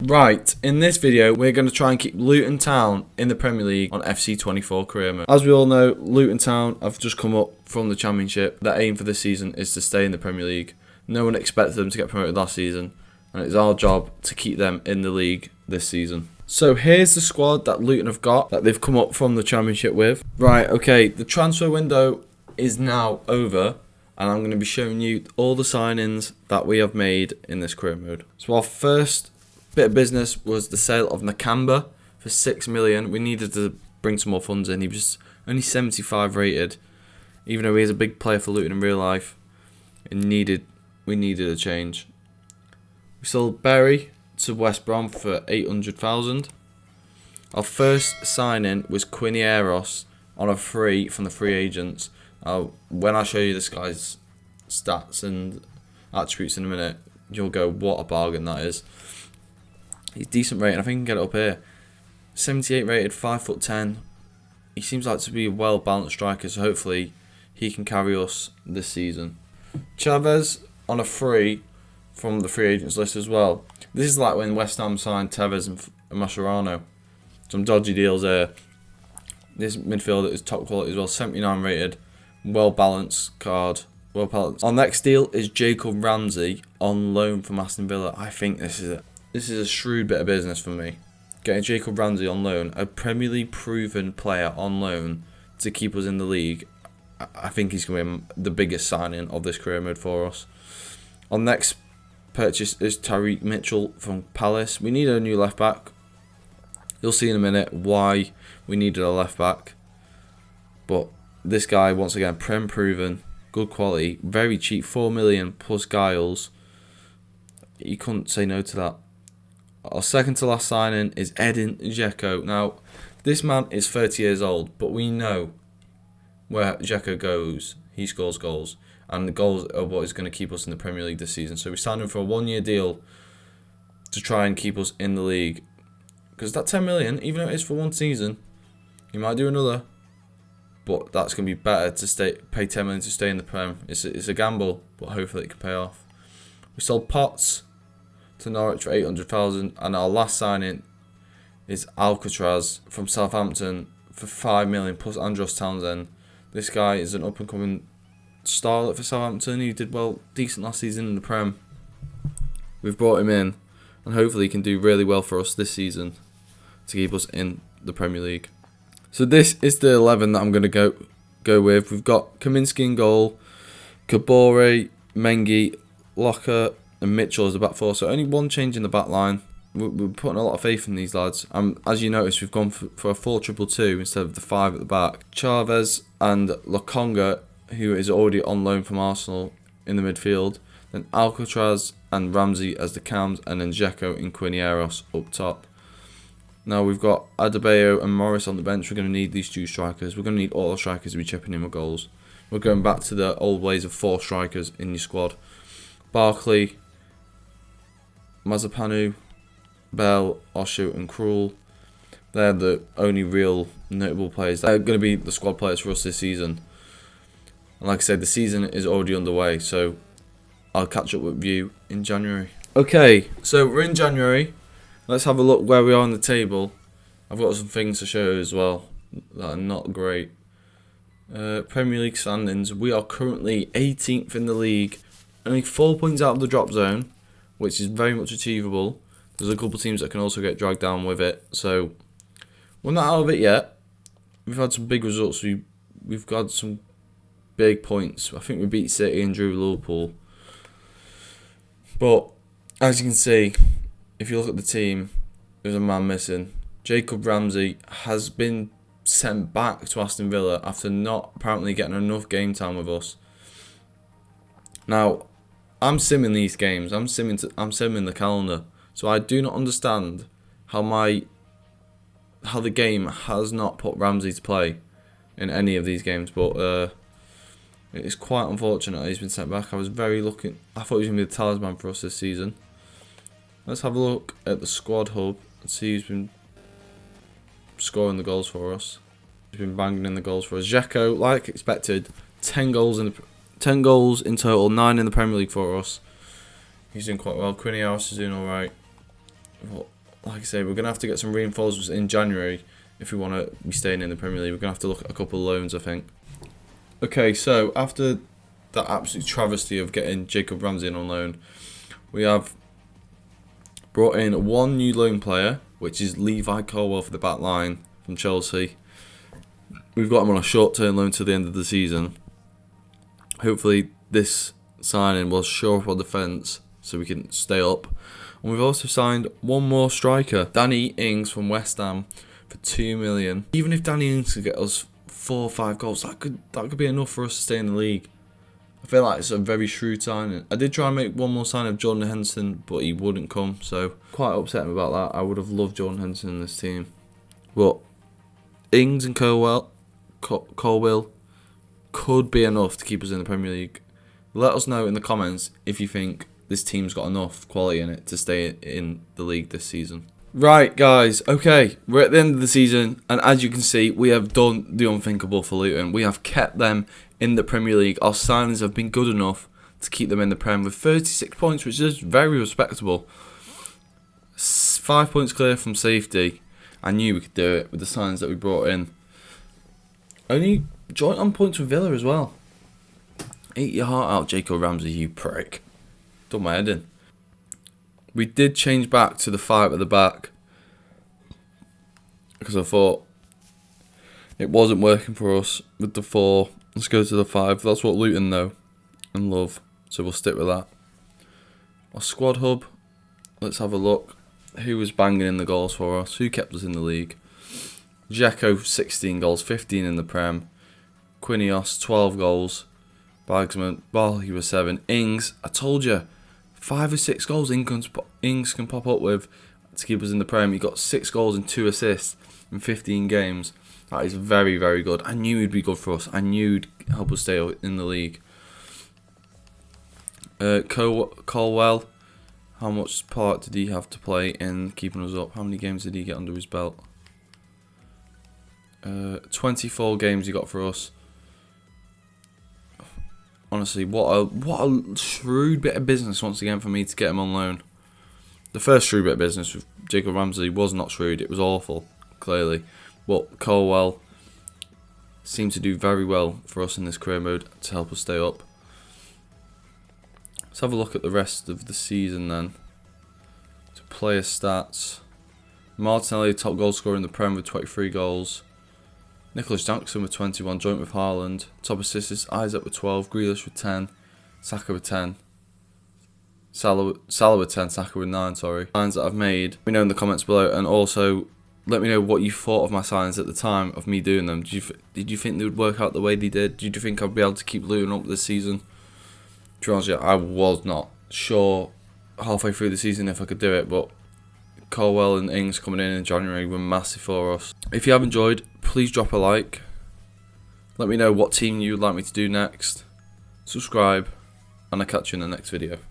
Right, in this video we're going to try and keep Luton Town in the Premier League on FC24 career mode. As we all know, Luton Town have just come up from the Championship. Their aim for this season is to stay in the Premier League. No one expected them to get promoted last season, and it's our job to keep them in the league this season. So here's the squad that Luton have got, that they've come up from the Championship with. Right, okay, the transfer window is now over, and I'm going to be showing you all the signings that we have made in this career mode. So our first bit of business was the sale of Nakamba for 6 million. We needed to bring some more funds in. He was only 75 rated, even though he is a big player for Luton in real life. We needed a change. We sold Berry to West Brom for 800,000. Our first signing was Quinieros on a free from the free agents. When I show you this guy's stats and attributes in a minute, you'll go, what a bargain that is. He's decent rating. I think he can get it up here. 78 rated, 5'10". He seems like to be a well balanced striker, so hopefully he can carry us this season. Chavez on a free from the free agents list as well. This is like when West Ham signed Tevez and Mascherano. Some dodgy deals there. This midfielder is top quality as well. 79 rated, well balanced card. Well balanced. Our next deal is Jacob Ramsey on loan from Aston Villa. I think this is a shrewd bit of business for me. Getting Jacob Ramsey on loan, a Premier League proven player on loan to keep us in the league. I think he's going to be the biggest signing of this career mode for us. Our next purchase is Tyreek Mitchell from Palace. We need a new left back. You'll see in a minute why we needed a left back. But this guy, once again, Prem proven, good quality, very cheap, 4 million plus Giles. You couldn't say no to that. Our second to last signing is Edin Dzeko. Now, this man is 30 years old, but we know where Dzeko goes, he scores goals. And the goals are what is going to keep us in the Premier League this season. So we signed him for a 1-year deal to try and keep us in the league. Because that 10 million, even though it is for one season, he might do another. But that's going to be better to pay 10 million to stay in the Prem. It's a gamble, but hopefully it can pay off. We sold Potts to Norwich for 800,000. And our last signing is Alcatraz from Southampton for 5 million plus Andros Townsend. This guy is an up-and-coming starlet for Southampton. He did decent last season in the Prem. We've brought him in, and hopefully he can do really well for us this season to keep us in the Premier League. So this is the 11 that I'm going to go with. We've got Kaminsky in goal, Kabore, Mengi, Locker, and Mitchell as the back four. So only one change in the back line. We're putting a lot of faith in these lads. As you notice, we've gone for a 4-2-2 instead of the 5 at the back. Chavez and Lokonga, who is already on loan from Arsenal, in the midfield. Then Alcatraz and Ramsey as the cams, and then Dzeko and Quinieros up top. Now we've got Adebayo and Morris on the bench. We're going to need these 2 strikers. We're going to need all our strikers to be chipping in with goals. We're going back to the old ways of 4 strikers in your squad. Barkley, Mazapanu, Bell, Oshu and Krul. They're the only real notable players. They're going to be the squad players for us this season. And like I said, the season is already underway, so I'll catch up with you in January. Okay, so we're in January. Let's have a look where we are on the table. I've got some things to show you as well that are not great. Premier League standings. We are currently 18th in the league. Only 4 points out of the drop zone, which is very much achievable. There's a couple of teams that can also get dragged down with it. So we're not out of it yet. We've had some big results. We've got some big points. I think we beat City and drew Liverpool. But as you can see, if you look at the team, there's a man missing. Jacob Ramsey has been sent back to Aston Villa after not apparently getting enough game time with us. Now, I'm simming these games. I'm simming the calendar. So I do not understand how the game has not put Ramsey to play in any of these games. But it is quite unfortunate he's been sent back. I thought he was going to be the talisman for us this season. Let's have a look at the squad hub and see who's been scoring the goals for us. He's been banging in the goals for us. Dzeko, like expected, 10 goals in total, 9 in the Premier League for us. He's doing quite well. Quinieros is doing alright. like I say, we're going to have to get some reinforcements in January if we want to be staying in the Premier League. We're going to have to look at a couple of loans, I think. Okay, so after that absolute travesty of getting Jacob Ramsey in on loan, we have brought in one new loan player, which is Levi Colwill for the back line from Chelsea. We've got him on a short-term loan to the end of the season. Hopefully this signing will shore up our defence so we can stay up. And we've also signed one more striker, Danny Ings from West Ham for $2 million. Even if Danny Ings could get us 4 or 5 goals, that could be enough for us to stay in the league. I feel like it's a very shrewd signing. I did try and make one more sign of Jordan Henderson, but he wouldn't come, so quite upset about that. I would have loved Jordan Henderson in this team. But Ings and Colwill could be enough to keep us in the Premier League. Let us know in the comments if you think this team's got enough quality in it to stay in the league this season. Right, guys, okay, we're at the end of the season, and as you can see, we have done the unthinkable for Luton. We have kept them in the Premier League. Our signings have been good enough to keep them in the Prem with 36 points, which is very respectable. 5 points clear from safety. I knew we could do it with the signings that we brought in. Only joint on points with Villa as well. Eat your heart out, Jacob Ramsey, you prick. Done my head in. We did change back to the 5 at the back because I thought it wasn't working for us with the 4. Let's go to the 5. That's what Luton know and love, so we'll stick with that. Our squad hub, let's have a look. Who was banging in the goals for us? Who kept us in the league? Dzeko, 16 goals, 15 in the Prem. Quinios, 12 goals. Bagsman, he was 7. Ings, I told you, 5 or 6 goals Ings can pop up with to keep us in the Prem. He got 6 goals and 2 assists in 15 games. That is very, very good. I knew he'd be good for us. I knew he'd help us stay in the league. Colwill, how much part did he have to play in keeping us up? How many games did he get under his belt? 24 games he got for us. Honestly, what a shrewd bit of business once again for me to get him on loan. The first shrewd bit of business with Jacob Ramsey was not shrewd. It was awful, clearly. But Colwill seemed to do very well for us in this career mode to help us stay up. Let's have a look at the rest of the season then. To player stats. Martinelli, top goal scorer in the Prem with 23 goals. Nicholas Jackson with 21, joint with Haaland. Top assists is Isaac with 12, Grealish with 10, Saka with 10. Salah with 10, Saka with 9, sorry. Signs that I've made, let me know in the comments below, and also let me know what you thought of my signs at the time of me doing them. Did you think they would work out the way they did? Did you think I'd be able to keep Luton up this season? To be honest with you, I was not sure halfway through the season if I could do it, but Colwill and Ings coming in January were massive for us. If you have enjoyed, please drop a like. Let me know what team you would like me to do next. Subscribe, and I'll catch you in the next video.